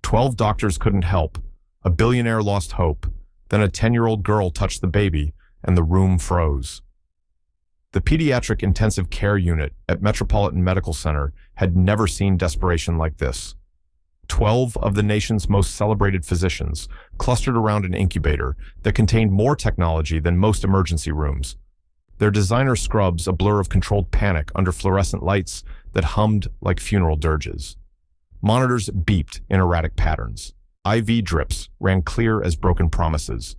12 doctors couldn't help. A billionaire lost hope. Then a 10-year-old girl touched the baby, and the room froze. The pediatric intensive care unit at Metropolitan Medical Center had never seen desperation like this. 12 of the nation's most celebrated physicians clustered around an incubator that contained more technology than most emergency rooms. Their designer scrubs a blur of controlled panic under fluorescent lights that hummed like funeral dirges. Monitors beeped in erratic patterns. IV drips ran clear as broken promises.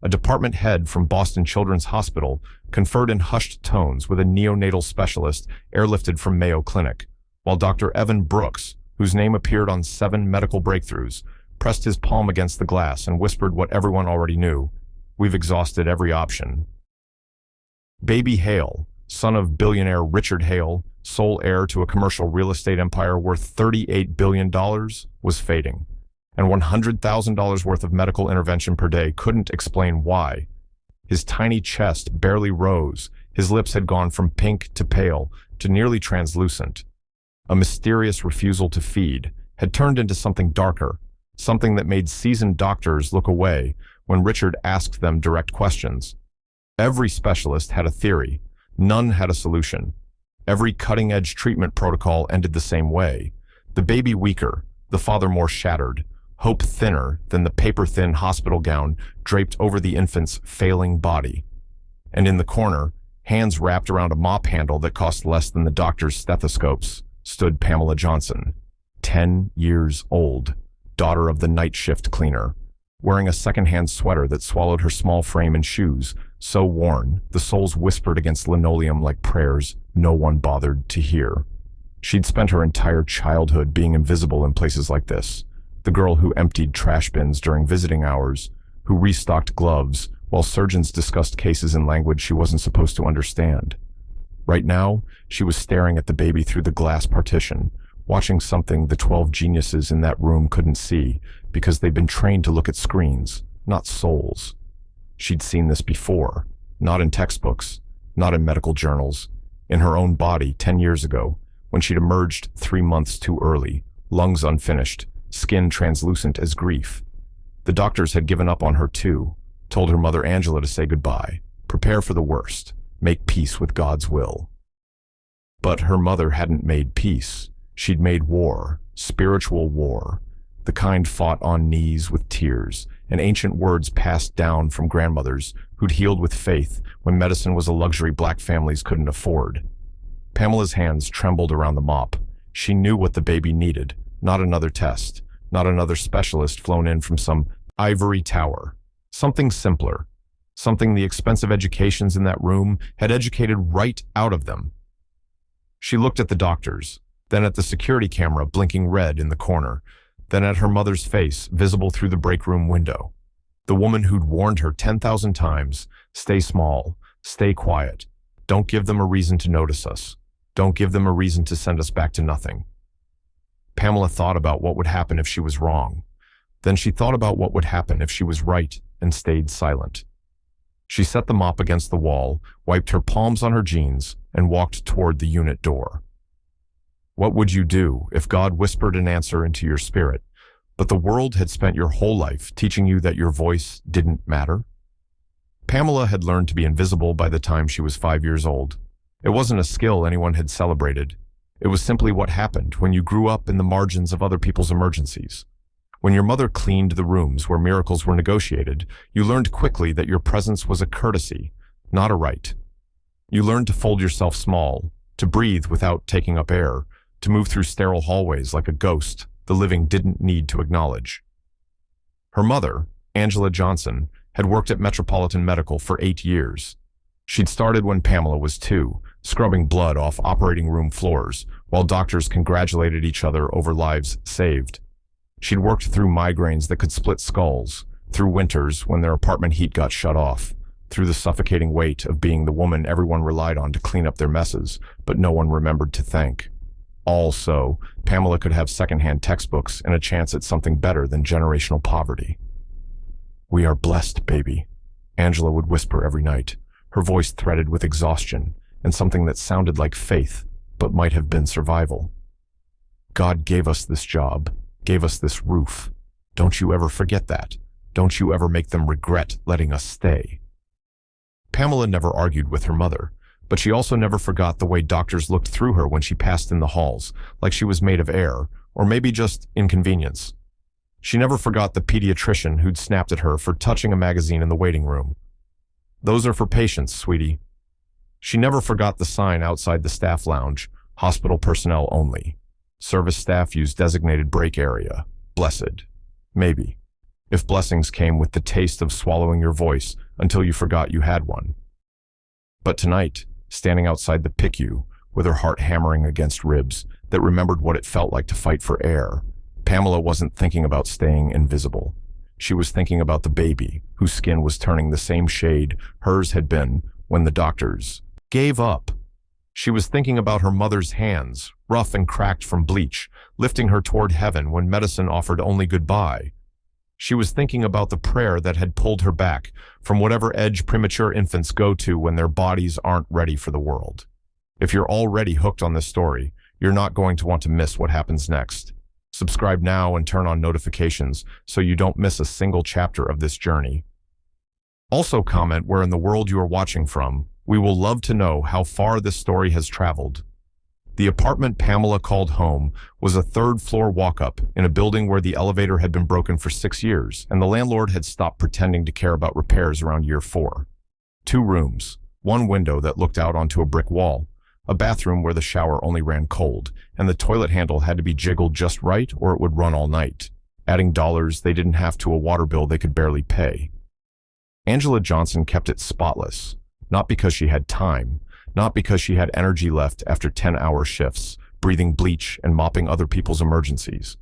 A department head from Boston Children's Hospital conferred in hushed tones with a neonatal specialist airlifted from Mayo Clinic, while Dr. Evan Brooks, whose name appeared on 7 medical breakthroughs, pressed his palm against the glass and whispered what everyone already knew: "We've exhausted every option." Baby Hale, son of billionaire Richard Hale, sole heir to a commercial real estate empire worth $38 billion, was fading, and $100,000 worth of medical intervention per day couldn't explain why. His tiny chest barely rose. His lips had gone from pink to pale to nearly translucent. A mysterious refusal to feed had turned into something darker, something that made seasoned doctors look away when Richard asked them direct questions. Every specialist had a theory. None had a solution. Every cutting-edge treatment protocol ended the same way: the baby weaker, the father more shattered, hope thinner than the paper-thin hospital gown draped over the infant's failing body. And in the corner, hands wrapped around a mop handle that cost less than the doctor's stethoscopes, stood Pamela Johnson, 10 years old, daughter of the night shift cleaner, wearing a second-hand sweater that swallowed her small frame and shoes, so worn the soles whispered against linoleum like prayers no one bothered to hear. She'd spent her entire childhood being invisible in places like this: the girl who emptied trash bins during visiting hours, who restocked gloves while surgeons discussed cases in language she wasn't supposed to understand. Right now, she was staring at the baby through the glass partition, watching something the 12 geniuses in that room couldn't see because they'd been trained to look at screens, not souls. She'd seen this before, not in textbooks, not in medical journals, in her own body 10 years ago, when she'd emerged 3 months too early, lungs unfinished, skin translucent as grief. The doctors had given up on her too, told her mother Angela to say goodbye, prepare for the worst, make peace with God's will. But her mother hadn't made peace. She'd made war, spiritual war, the kind fought on knees with tears and ancient words passed down from grandmothers who'd healed with faith when medicine was a luxury black families couldn't afford. Pamela's hands trembled around the mop. She knew what the baby needed, not another test, not another specialist flown in from some ivory tower. Something simpler, something the expensive educations in that room had educated right out of them. She looked at the doctors, then at the security camera blinking red in the corner, then at her mother's face visible through the break room window. The woman who'd warned her 10,000 times, stay small, stay quiet, don't give them a reason to notice us, don't give them a reason to send us back to nothing. Pamela thought about what would happen if she was wrong. Then she thought about what would happen if she was right and stayed silent. She set the mop against the wall, wiped her palms on her jeans, and walked toward the unit door. What would you do if God whispered an answer into your spirit, but the world had spent your whole life teaching you that your voice didn't matter? Pamela had learned to be invisible by the time she was 5 years old. It wasn't a skill anyone had celebrated. It was simply what happened when you grew up in the margins of other people's emergencies. When your mother cleaned the rooms where miracles were negotiated, you learned quickly that your presence was a courtesy, not a right. You learned to fold yourself small, to breathe without taking up air, to move through sterile hallways like a ghost the living didn't need to acknowledge. Her mother, Angela Johnson, had worked at Metropolitan Medical for 8 years. She'd started when Pamela was 2, scrubbing blood off operating room floors, while doctors congratulated each other over lives saved. She'd worked through migraines that could split skulls, through winters when their apartment heat got shut off, through the suffocating weight of being the woman everyone relied on to clean up their messes, but no one remembered to thank. All so, Pamela could have secondhand textbooks and a chance at something better than generational poverty. "We are blessed, baby," Angela would whisper every night, her voice threaded with exhaustion and something that sounded like faith, but might have been survival. "God gave us this job, gave us this roof. Don't you ever forget that. Don't you ever make them regret letting us stay." Pamela never argued with her mother, but she also never forgot the way doctors looked through her when she passed in the halls, like she was made of air, or maybe just inconvenience. She never forgot the pediatrician who'd snapped at her for touching a magazine in the waiting room. "Those are for patients, sweetie." She never forgot the sign outside the staff lounge, "Hospital personnel only. Service staff use designated break area. Blessed." Maybe. If blessings came with the taste of swallowing your voice until you forgot you had one. But tonight, standing outside the PICU, with her heart hammering against ribs that remembered what it felt like to fight for air, Pamela wasn't thinking about staying invisible. She was thinking about the baby, whose skin was turning the same shade hers had been when the doctors gave up. She was thinking about her mother's hands, rough and cracked from bleach, lifting her toward heaven when medicine offered only goodbye. She was thinking about the prayer that had pulled her back from whatever edge premature infants go to when their bodies aren't ready for the world. If you're already hooked on this story, you're not going to want to miss what happens next. Subscribe now and turn on notifications so you don't miss a single chapter of this journey. Also comment where in the world you are watching from. We will love to know how far this story has traveled. The apartment Pamela called home was a third-floor walk-up in a building where the elevator had been broken for 6 years, and the landlord had stopped pretending to care about repairs around year 4. 2 rooms, 1 window that looked out onto a brick wall, a bathroom where the shower only ran cold, and the toilet handle had to be jiggled just right or it would run all night, adding dollars they didn't have to a water bill they could barely pay. Angela Johnson kept it spotless, not because she had time, not because she had energy left after 10-hour shifts, breathing bleach and mopping other people's emergencies,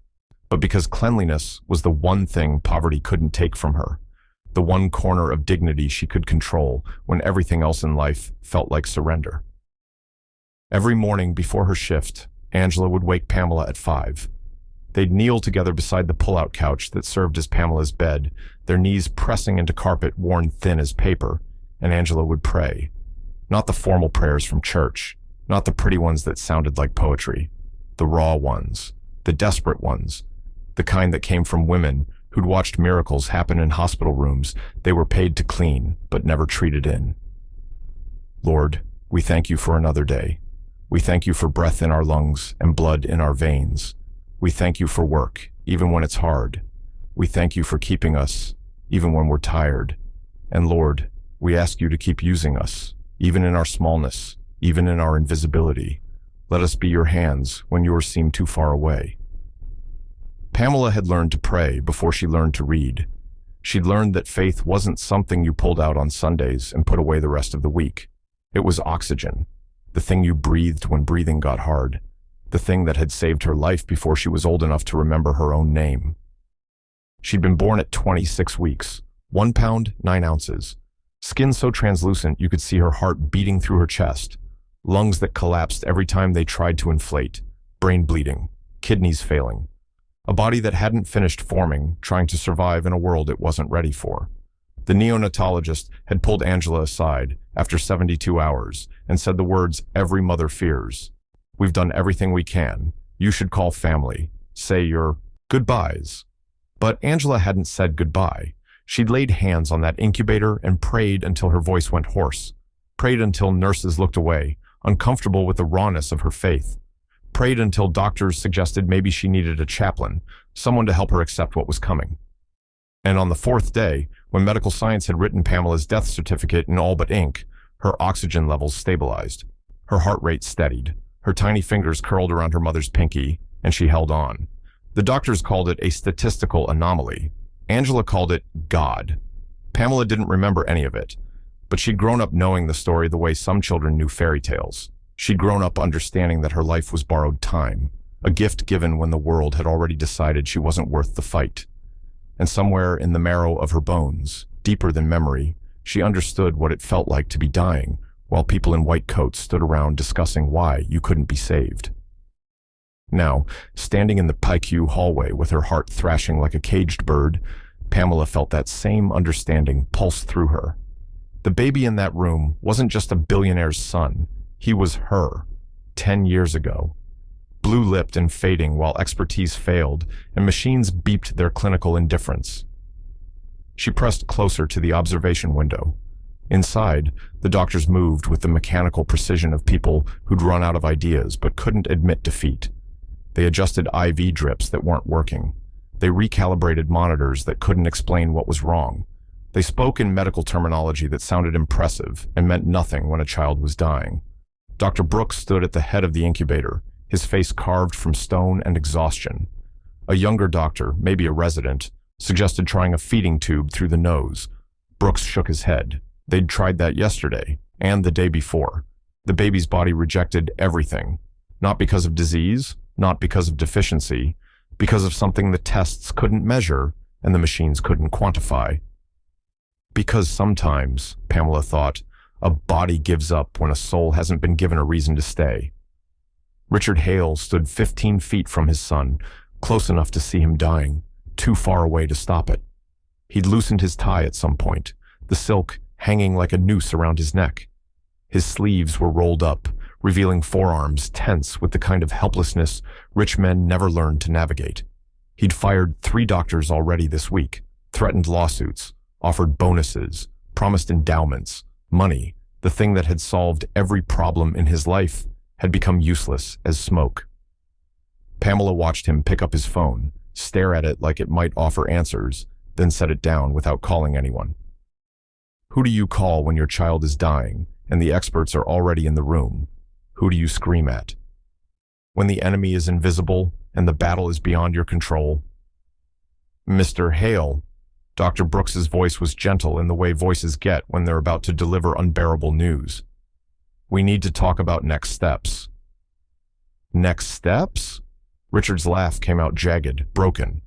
but because cleanliness was the one thing poverty couldn't take from her, the one corner of dignity she could control when everything else in life felt like surrender. Every morning before her shift, Angela would wake Pamela at 5. They'd kneel together beside the pull-out couch that served as Pamela's bed, their knees pressing into carpet worn thin as paper, and Angela would pray. Not the formal prayers from church, not the pretty ones that sounded like poetry, the raw ones, the desperate ones, the kind that came from women who'd watched miracles happen in hospital rooms they were paid to clean but never treated in. Lord, we thank you for another day. We thank you for breath in our lungs and blood in our veins. We thank you for work, even when it's hard. We thank you for keeping us, even when we're tired. And Lord, we ask you to keep using us, even in our smallness, even in our invisibility. Let us be your hands when yours seem too far away. Pamela had learned to pray before she learned to read. She'd learned that faith wasn't something you pulled out on Sundays and put away the rest of the week. It was oxygen, the thing you breathed when breathing got hard, the thing that had saved her life before she was old enough to remember her own name. She'd been born at 26 weeks, 1 pound, 9 ounces. Skin so translucent you could see her heart beating through her chest, lungs that collapsed every time they tried to inflate, brain bleeding, kidneys failing, a body that hadn't finished forming, trying to survive in a world it wasn't ready for. The neonatologist had pulled Angela aside after 72 hours and said the words every mother fears. "We've done everything we can. You should call family. Say your goodbyes." But Angela hadn't said goodbye. She'd laid hands on that incubator and prayed until her voice went hoarse. Prayed until nurses looked away, uncomfortable with the rawness of her faith. Prayed until doctors suggested maybe she needed a chaplain, someone to help her accept what was coming. And on the 4th day, when medical science had written Pamela's death certificate in all but ink, her oxygen levels stabilized. Her heart rate steadied. Her tiny fingers curled around her mother's pinky, and she held on. The doctors called it a statistical anomaly. Angela called it God. Pamela didn't remember any of it, but she'd grown up knowing the story the way some children knew fairy tales. She'd grown up understanding that her life was borrowed time, a gift given when the world had already decided she wasn't worth the fight. And somewhere in the marrow of her bones, deeper than memory, she understood what it felt like to be dying, while people in white coats stood around discussing why you couldn't be saved. Now, standing in the PICU hallway with her heart thrashing like a caged bird, Pamela felt that same understanding pulse through her. The baby in that room wasn't just a billionaire's son. He was her, 10 years ago. blue-lipped and fading while expertise failed and machines beeped their clinical indifference. She pressed closer to the observation window. Inside, the doctors moved with the mechanical precision of people who'd run out of ideas but couldn't admit defeat. They adjusted IV drips that weren't working. They recalibrated monitors that couldn't explain what was wrong. They spoke in medical terminology that sounded impressive and meant nothing when a child was dying. Dr. Brooks stood at the head of the incubator, his face carved from stone and exhaustion. A younger doctor, maybe a resident, suggested trying a feeding tube through the nose. Brooks shook his head. They'd tried that yesterday, and the day before. The baby's body rejected everything. Not because of disease, not because of deficiency, because of something the tests couldn't measure and the machines couldn't quantify. Because sometimes, Pamela thought, a body gives up when a soul hasn't been given a reason to stay. Richard Hale stood 15 feet from his son, close enough to see him dying, too far away to stop it. He'd loosened his tie at some point, the silk hanging like a noose around his neck. His sleeves were rolled up, revealing forearms tense with the kind of helplessness rich men never learned to navigate. He'd fired 3 doctors already this week, threatened lawsuits, offered bonuses, promised endowments, money. The thing that had solved every problem in his life had become useless as smoke. Pamela watched him pick up his phone, stare at it like it might offer answers, then set it down without calling anyone. Who do you call when your child is dying and the experts are already in the room? Who do you scream at? When the enemy is invisible and the battle is beyond your control? Mr. Hale, Dr. Brooks's voice was gentle in the way voices get when they're about to deliver unbearable news. We need to talk about next steps. Next steps? Richard's laugh came out jagged, broken.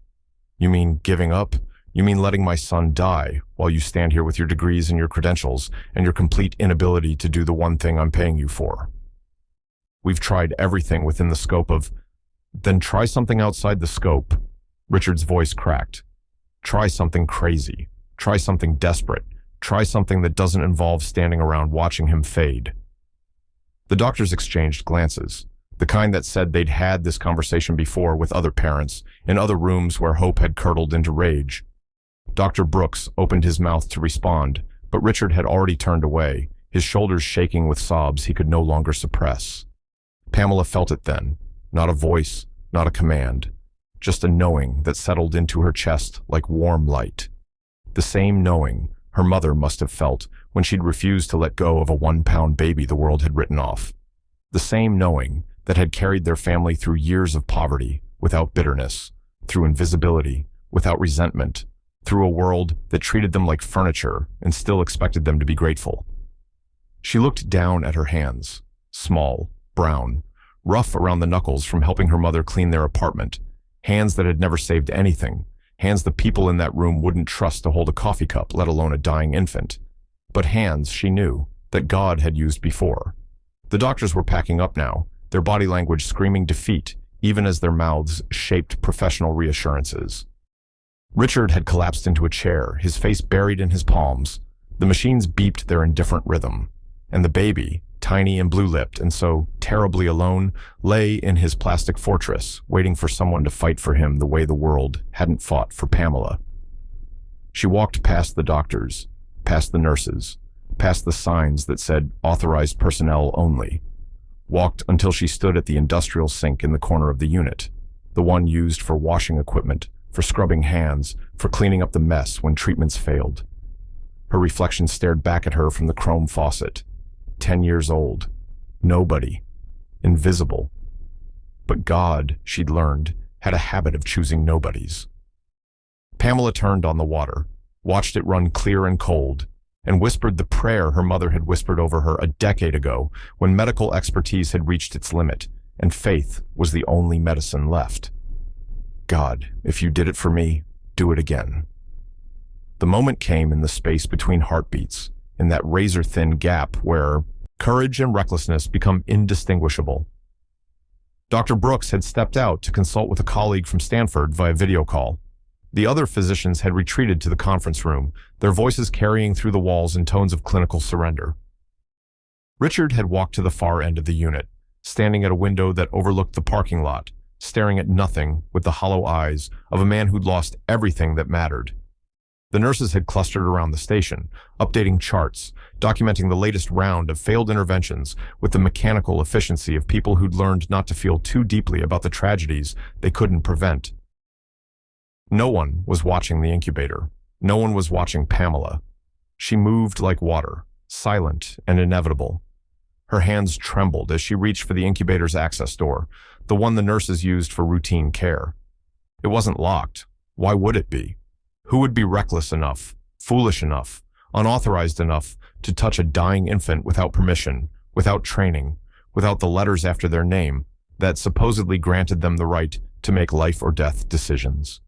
You mean giving up? You mean letting my son die while you stand here with your degrees and your credentials and your complete inability to do the one thing I'm paying you for? We've tried everything within the scope of... Then try something outside the scope. Richard's voice cracked. Try something crazy. Try something desperate. Try something that doesn't involve standing around watching him fade. The doctors exchanged glances, the kind that said they'd had this conversation before with other parents, in other rooms where hope had curdled into rage. Dr. Brooks opened his mouth to respond, but Richard had already turned away, his shoulders shaking with sobs he could no longer suppress. Pamela felt it then, not a voice, not a command, just a knowing that settled into her chest like warm light. The same knowing her mother must have felt when she'd refused to let go of a 1-pound baby the world had written off. The same knowing that had carried their family through years of poverty, without bitterness, through invisibility, without resentment, through a world that treated them like furniture and still expected them to be grateful. She looked down at her hands, small, brown, rough around the knuckles from helping her mother clean their apartment, hands that had never saved anything, hands the people in that room wouldn't trust to hold a coffee cup, let alone a dying infant. But hands, she knew, that God had used before. The doctors were packing up now, their body language screaming defeat, even as their mouths shaped professional reassurances. Richard had collapsed into a chair, his face buried in his palms. The machines beeped their indifferent rhythm, and the baby, tiny and blue-lipped and so terribly alone, lay in his plastic fortress, waiting for someone to fight for him the way the world hadn't fought for Pamela. She walked past the doctors, past the nurses, past the signs that said authorized personnel only. Walked until she stood at the industrial sink in the corner of the unit, the one used for washing equipment, for scrubbing hands, for cleaning up the mess when treatments failed. Her reflection stared back at her from the chrome faucet. 10 years old. Nobody. Invisible. But God, she'd learned, had a habit of choosing nobodies. Pamela turned on the water, watched it run clear and cold, and whispered the prayer her mother had whispered over her a decade ago when medical expertise had reached its limit, and faith was the only medicine left. God, if you did it for me, do it again. The moment came in the space between heartbeats, in that razor-thin gap where courage and recklessness become indistinguishable. Dr. Brooks had stepped out to consult with a colleague from Stanford via video call. The other physicians had retreated to the conference room, their voices carrying through the walls in tones of clinical surrender. Richard had walked to the far end of the unit, standing at a window that overlooked the parking lot, staring at nothing with the hollow eyes of a man who'd lost everything that mattered. The nurses had clustered around the station, updating charts, documenting the latest round of failed interventions with the mechanical efficiency of people who'd learned not to feel too deeply about the tragedies they couldn't prevent. No one was watching the incubator. No one was watching Pamela. She moved like water, silent and inevitable. Her hands trembled as she reached for the incubator's access door, the one the nurses used for routine care. It wasn't locked. Why would it be? Who would be reckless enough, foolish enough, unauthorized enough to touch a dying infant without permission, without training, without the letters after their name that supposedly granted them the right to make life or death decisions?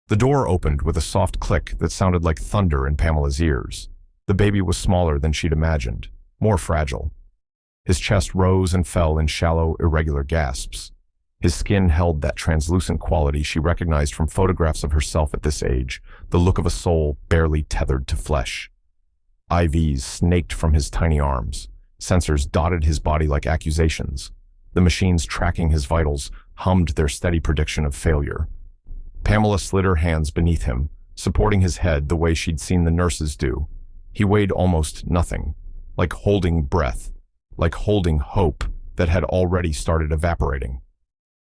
The door opened with a soft click that sounded like thunder in Pamela's ears. The baby was smaller than she'd imagined, more fragile. His chest rose and fell in shallow, irregular gasps. His skin held that translucent quality she recognized from photographs of herself at this age, the look of a soul barely tethered to flesh. IVs snaked from his tiny arms. Sensors dotted his body like accusations. The machines tracking his vitals hummed their steady prediction of failure. Pamela slid her hands beneath him, supporting his head the way she'd seen the nurses do. He weighed almost nothing, like holding breath, like holding hope that had already started evaporating.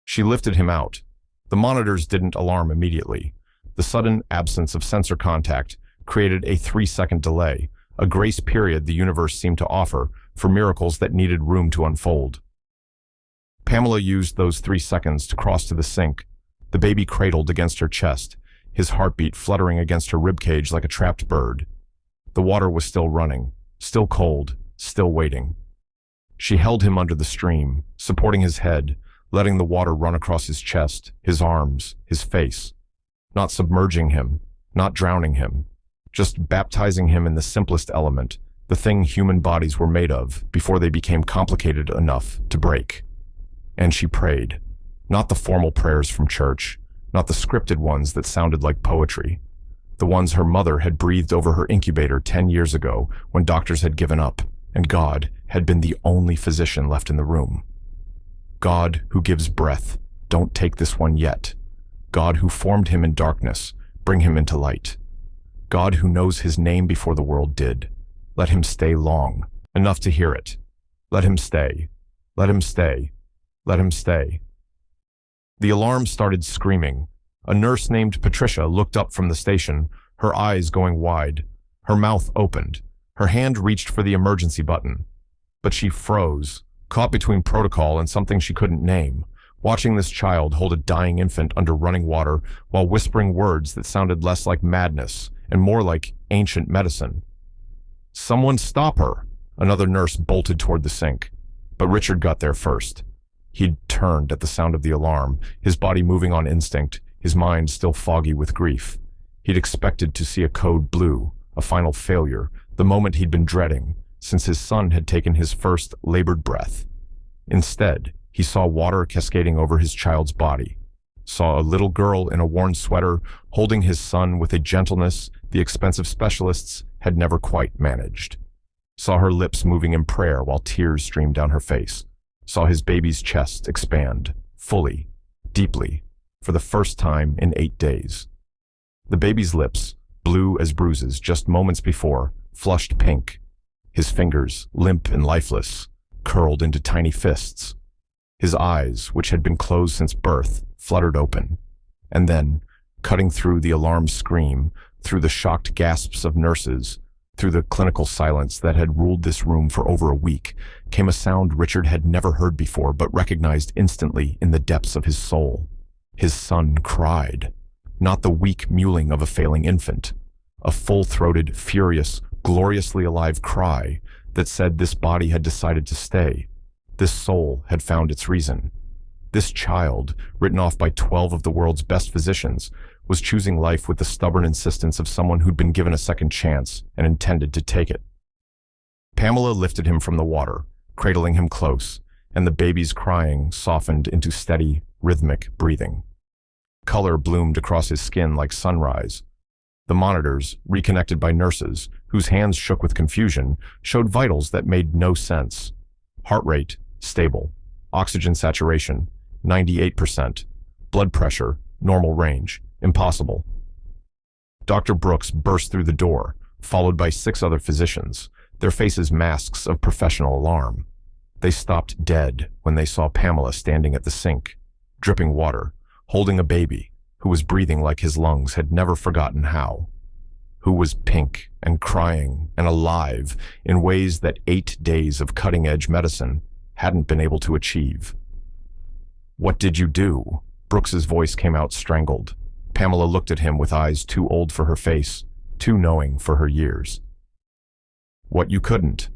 She lifted him out. The monitors didn't alarm immediately. The sudden absence of sensor contact created a 3-second delay, a grace period the universe seemed to offer for miracles that needed room to unfold. Pamela used those 3 seconds to cross to the sink, the baby cradled against her chest, his heartbeat fluttering against her ribcage like a trapped bird. The water was still running, still cold, still waiting. She held him under the stream, supporting his head, letting the water run across his chest, his arms, his face. Not submerging him, not drowning him, just baptizing him in the simplest element, the thing human bodies were made of before they became complicated enough to break. And she prayed. Not the formal prayers from church, not the scripted ones that sounded like poetry. The ones her mother had breathed over her incubator 10 years ago when doctors had given up, and God had been the only physician left in the room. God who gives breath, don't take this one yet. God who formed him in darkness, bring him into light. God who knows his name before the world did. Let him stay long, enough to hear it. Let him stay. Let him stay. Let him stay. The alarm started screaming. A nurse named Patricia looked up from the station, her eyes going wide. Her mouth opened. Her hand reached for the emergency button. But she froze, caught between protocol and something she couldn't name, watching this child hold a dying infant under running water while whispering words that sounded less like madness and more like ancient medicine. "Someone stop her!" Another nurse bolted toward the sink. But Richard got there first. He'd turned at the sound of the alarm, his body moving on instinct, his mind still foggy with grief. He'd expected to see a code blue, a final failure, the moment he'd been dreading, since his son had taken his first labored breath. Instead, he saw water cascading over his child's body, saw a little girl in a worn sweater holding his son with a gentleness the expensive specialists had never quite managed, saw her lips moving in prayer while tears streamed down her face, saw his baby's chest expand, fully, deeply, for the first time in 8 days. The baby's lips, blue as bruises just moments before, flushed pink. His fingers, limp and lifeless, curled into tiny fists. His eyes, which had been closed since birth, fluttered open. And then, cutting through the alarm scream, through the shocked gasps of nurses, through the clinical silence that had ruled this room for over a week, came a sound Richard had never heard before but recognized instantly in the depths of his soul. His son cried. Not the weak mewling of a failing infant. A full-throated, furious, gloriously alive cry that said this body had decided to stay. This soul had found its reason. This child, written off by 12 of the world's best physicians, was choosing life with the stubborn insistence of someone who'd been given a second chance and intended to take it. Pamela lifted him from the water, cradling him close, and the baby's crying softened into steady, rhythmic breathing. Color bloomed across his skin like sunrise. The monitors, reconnected by nurses, whose hands shook with confusion, showed vitals that made no sense. Heart rate, stable. Oxygen saturation, 98%. Blood pressure, normal range, impossible. Dr. Brooks burst through the door, followed by 6 other physicians, their faces masks of professional alarm. They stopped dead when they saw Pamela standing at the sink, dripping water, holding a baby who was breathing like his lungs had never forgotten how, who was pink and crying and alive in ways that 8 days of cutting-edge medicine hadn't been able to achieve. "What did you do?" Brooks's voice came out strangled. Pamela looked at him with eyes too old for her face, too knowing for her years. "What you couldn't."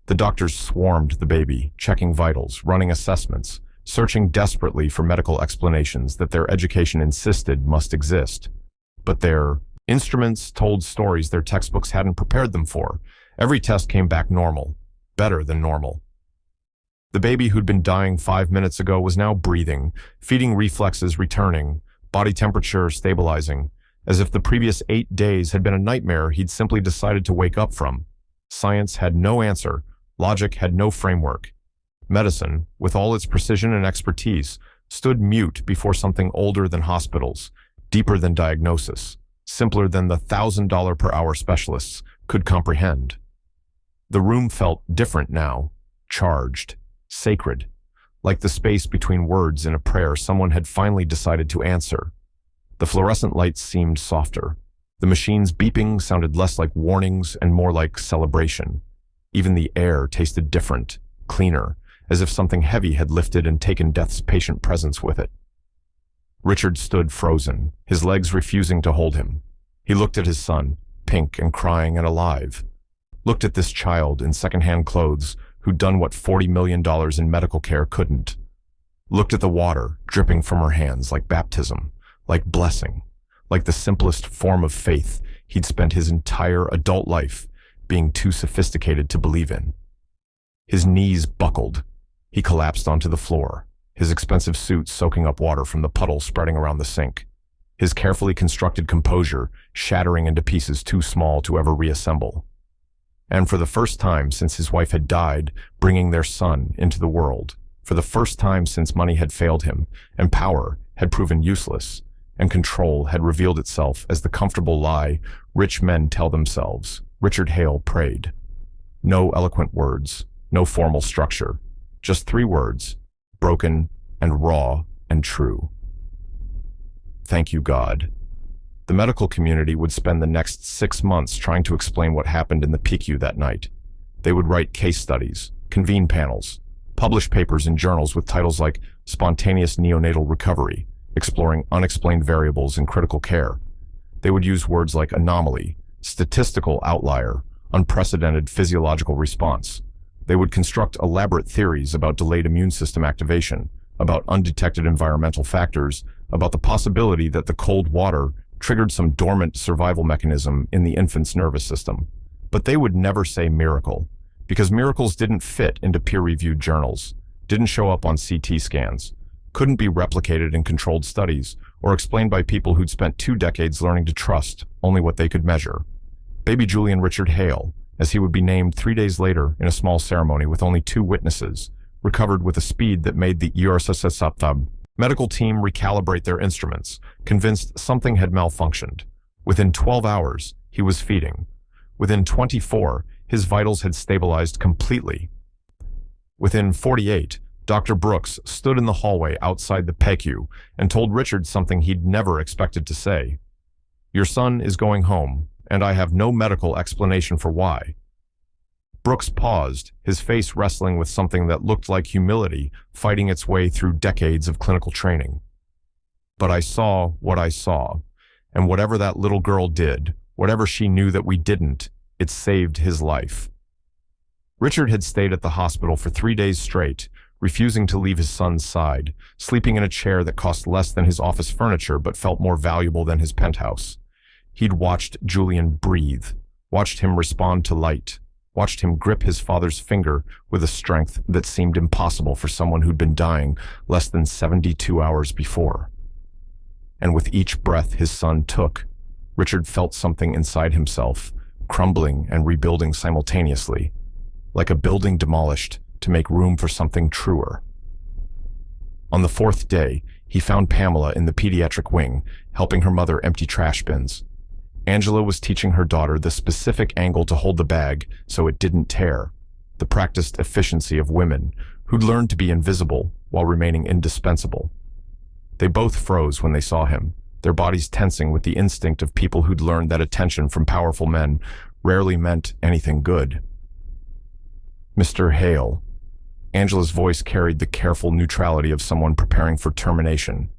The doctors swarmed the baby, checking vitals, running assessments, searching desperately for medical explanations that their education insisted must exist. But their instruments told stories their textbooks hadn't prepared them for. Every test came back normal, better than normal. The baby who'd been dying 5 minutes ago was now breathing, feeding reflexes returning, body temperature stabilizing, as if the previous 8 days had been a nightmare he'd simply decided to wake up from. Science had no answer, logic had no framework. Medicine, with all its precision and expertise, stood mute before something older than hospitals, deeper than diagnosis, simpler than the $1,000 per hour specialists could comprehend. The room felt different now, charged, sacred, like the space between words in a prayer someone had finally decided to answer. The fluorescent lights seemed softer. The machine's beeping sounded less like warnings and more like celebration. Even the air tasted different, cleaner, as if something heavy had lifted and taken death's patient presence with it. Richard stood frozen, his legs refusing to hold him. He looked at his son, pink and crying and alive. Looked at this child in secondhand clothes who'd done what $40 million in medical care couldn't. Looked at the water dripping from her hands like baptism, like blessing, like the simplest form of faith he'd spent his entire adult life being too sophisticated to believe in. His knees buckled. He collapsed onto the floor, his expensive suit soaking up water from the puddle spreading around the sink, his carefully constructed composure shattering into pieces too small to ever reassemble. And for the first time since his wife had died, bringing their son into the world, for the first time since money had failed him, and power had proven useless, and control had revealed itself as the comfortable lie rich men tell themselves, Richard Hale prayed. No eloquent words, no formal structure, just 3 words, broken and raw and true. Thank you, God. The medical community would spend the next 6 months trying to explain what happened in the PICU that night. They would write case studies, convene panels, publish papers in journals with titles like Spontaneous Neonatal Recovery, exploring unexplained variables in critical care. They would use words like anomaly, statistical outlier, unprecedented physiological response. They would construct elaborate theories about delayed immune system activation, about undetected environmental factors, about the possibility that the cold water triggered some dormant survival mechanism in the infant's nervous system. But they would never say miracle, because miracles didn't fit into peer-reviewed journals, didn't show up on CT scans, couldn't be replicated in controlled studies, or explained by people who'd spent 2 decades learning to trust only what they could measure. Baby Julian Richard Hale, as he would be named 3 days later in a small ceremony with only 2 witnesses, recovered with a speed that made the URSSSAPTAB medical team recalibrate their instruments, convinced something had malfunctioned. Within 12 hours, he was feeding. Within 24, his vitals had stabilized completely. Within 48, Dr. Brooks stood in the hallway outside the PICU and told Richard something he'd never expected to say. "Your son is going home, and I have no medical explanation for why." Brooks paused, his face wrestling with something that looked like humility fighting its way through decades of clinical training. "But I saw what I saw, and whatever that little girl did, whatever she knew that we didn't, it saved his life." Richard had stayed at the hospital for 3 days straight, refusing to leave his son's side, sleeping in a chair that cost less than his office furniture but felt more valuable than his penthouse. He'd watched Julian breathe, watched him respond to light, watched him grip his father's finger with a strength that seemed impossible for someone who'd been dying less than 72 hours before. And with each breath his son took, Richard felt something inside himself, crumbling and rebuilding simultaneously, like a building demolished to make room for something truer. On the fourth day, he found Pamela in the pediatric wing, helping her mother empty trash bins. Angela was teaching her daughter the specific angle to hold the bag so it didn't tear, the practiced efficiency of women who'd learned to be invisible while remaining indispensable. They both froze when they saw him, their bodies tensing with the instinct of people who'd learned that attention from powerful men rarely meant anything good. "Mr. Hale." Angela's voice carried the careful neutrality of someone preparing for termination.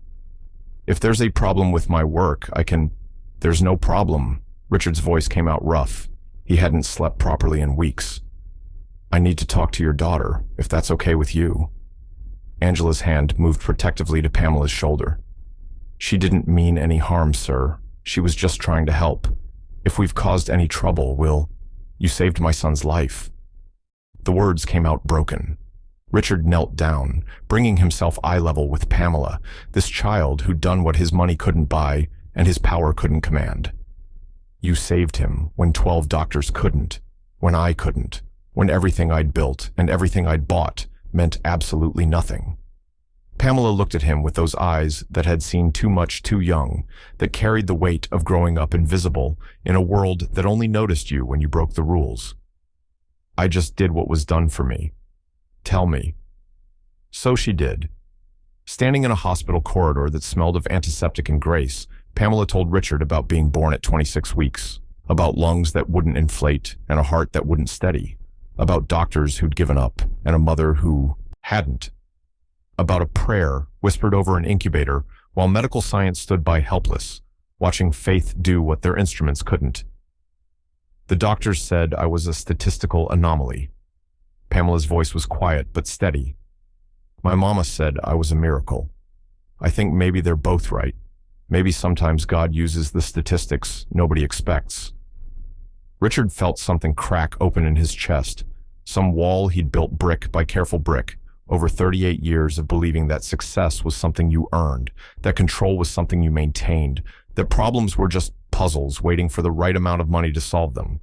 "If there's a problem with my work, I can—" "There's no problem." Richard's voice came out rough. He hadn't slept properly in weeks. "I need to talk to your daughter, if that's okay with you." Angela's hand moved protectively to Pamela's shoulder. "She didn't mean any harm, sir. She was just trying to help. If we've caused any trouble, you saved my son's life." The words came out broken. Richard knelt down, bringing himself eye level with Pamela, this child who'd done what his money couldn't buy and his power couldn't command. "You saved him when 12 doctors couldn't, when I couldn't, when everything I'd built and everything I'd bought meant absolutely nothing." Pamela looked at him with those eyes that had seen too much too young, that carried the weight of growing up invisible in a world that only noticed you when you broke the rules. "I just did what was done for me. Tell me." So she did. Standing in a hospital corridor that smelled of antiseptic and grace, Pamela told Richard about being born at 26 weeks, about lungs that wouldn't inflate and a heart that wouldn't steady, about doctors who'd given up and a mother who hadn't, about a prayer whispered over an incubator while medical science stood by helpless, watching faith do what their instruments couldn't. "The doctors said I was a statistical anomaly." Pamela's voice was quiet but steady. "My mama said I was a miracle. I think maybe they're both right. Maybe sometimes God uses the statistics nobody expects." Richard felt something crack open in his chest, some wall he'd built brick by careful brick, over 38 years of believing that success was something you earned, that control was something you maintained, that problems were just puzzles waiting for the right amount of money to solve them.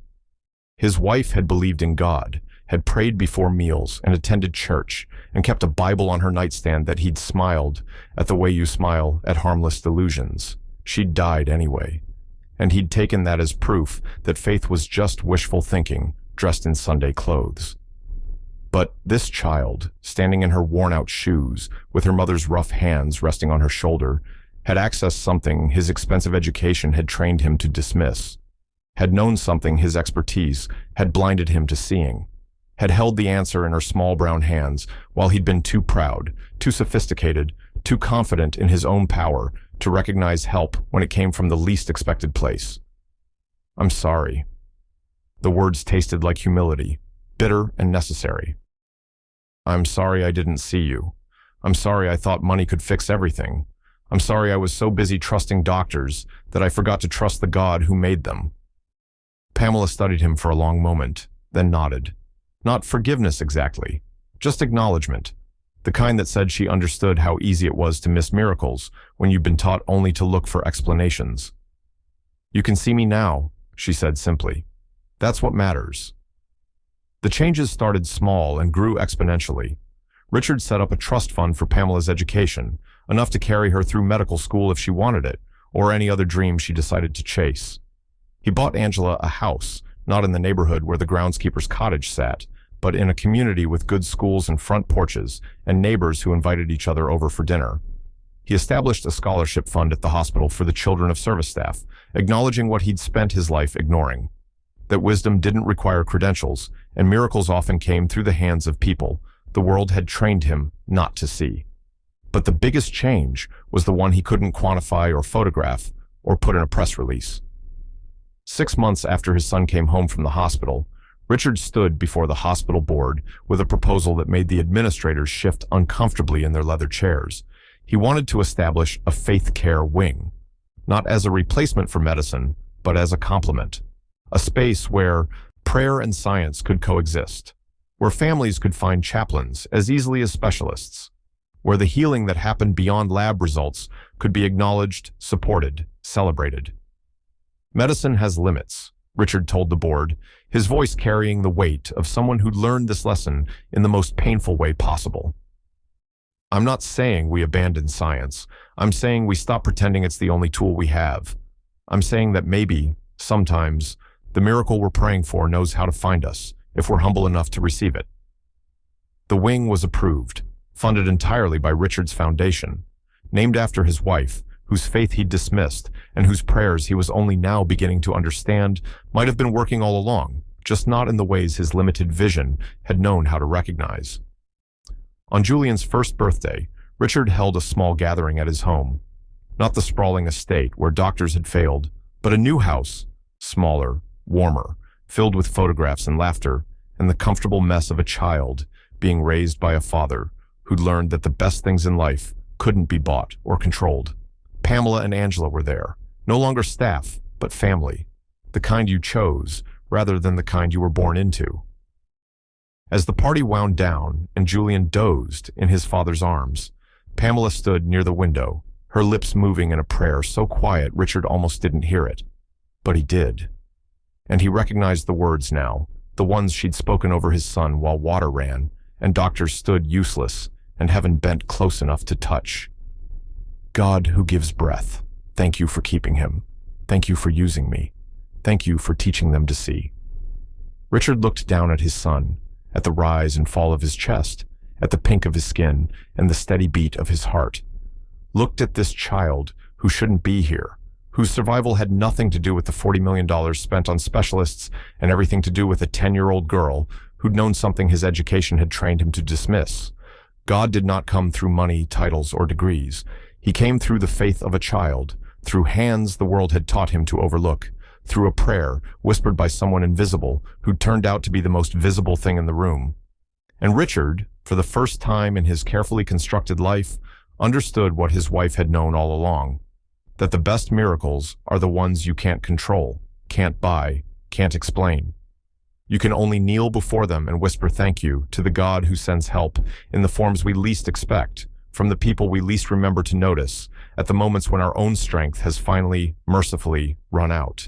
His wife had believed in God, had prayed before meals and attended church, and kept a Bible on her nightstand that he'd smiled at the way you smile at harmless delusions. She'd died anyway. And he'd taken that as proof that faith was just wishful thinking, dressed in Sunday clothes. But this child, standing in her worn-out shoes, with her mother's rough hands resting on her shoulder, had accessed something his expensive education had trained him to dismiss, had known something his expertise had blinded him to seeing, had held the answer in her small brown hands while he'd been too proud, too sophisticated, too confident in his own power to recognize help when it came from the least expected place. "I'm sorry." The words tasted like humility, bitter and necessary. "I'm sorry I didn't see you. I'm sorry I thought money could fix everything. I'm sorry I was so busy trusting doctors that I forgot to trust the God who made them." Pamela studied him for a long moment, then nodded. Not forgiveness exactly, just acknowledgement, the kind that said she understood how easy it was to miss miracles when you've been taught only to look for explanations. "You can see me now," she said simply. "That's what matters." The changes started small and grew exponentially. Richard set up a trust fund for Pamela's education, enough to carry her through medical school if she wanted it, or any other dream she decided to chase. He bought Angela a house, not in the neighborhood where the groundskeeper's cottage sat, but in a community with good schools and front porches and neighbors who invited each other over for dinner. He established a scholarship fund at the hospital for the children of service staff, acknowledging what he'd spent his life ignoring, that wisdom didn't require credentials, and miracles often came through the hands of people the world had trained him not to see. But the biggest change was the one he couldn't quantify or photograph or put in a press release. 6 months after his son came home from the hospital, Richard stood before the hospital board with a proposal that made the administrators shift uncomfortably in their leather chairs. He wanted to establish a faith care wing, not as a replacement for medicine, but as a complement, a space where prayer and science could coexist, where families could find chaplains as easily as specialists, where the healing that happened beyond lab results could be acknowledged, supported, celebrated. Medicine has limits, Richard told the board, his voice carrying the weight of someone who'd learned this lesson in the most painful way possible. I'm not saying we abandon science. I'm saying we stop pretending it's the only tool we have. I'm saying that maybe, sometimes, the miracle we're praying for knows how to find us, if we're humble enough to receive it. The wing was approved, funded entirely by Richard's foundation, named after his wife, whose faith he'd dismissed, and whose prayers he was only now beginning to understand might have been working all along, just not in the ways his limited vision had known how to recognize. On Julian's first birthday, Richard held a small gathering at his home. Not the sprawling estate where doctors had failed, but a new house, smaller, warmer, filled with photographs and laughter, and the comfortable mess of a child being raised by a father who'd learned that the best things in life couldn't be bought or controlled. Pamela and Angela were there, no longer staff, but family, the kind you chose rather than the kind you were born into. As the party wound down and Julian dozed in his father's arms, Pamela stood near the window, her lips moving in a prayer so quiet Richard almost didn't hear it. But he did. And he recognized the words now, the ones she'd spoken over his son while water ran, and doctors stood useless, and heaven bent close enough to touch. God who gives breath, thank you for keeping him. Thank you for using me. Thank you for teaching them to see. Richard looked down at his son, at the rise and fall of his chest, at the pink of his skin, and the steady beat of his heart. Looked at this child who shouldn't be here, whose survival had nothing to do with the $40 million spent on specialists and everything to do with a 10-year-old girl who'd known something his education had trained him to dismiss. God did not come through money, titles, or degrees. He came through the faith of a child, through hands the world had taught him to overlook, through a prayer whispered by someone invisible who turned out to be the most visible thing in the room. And Richard, for the first time in his carefully constructed life, understood what his wife had known all along, that the best miracles are the ones you can't control, can't buy, can't explain. You can only kneel before them and whisper thank you to the God who sends help in the forms we least expect, from the people we least remember to notice, at the moments when our own strength has finally, mercifully, run out.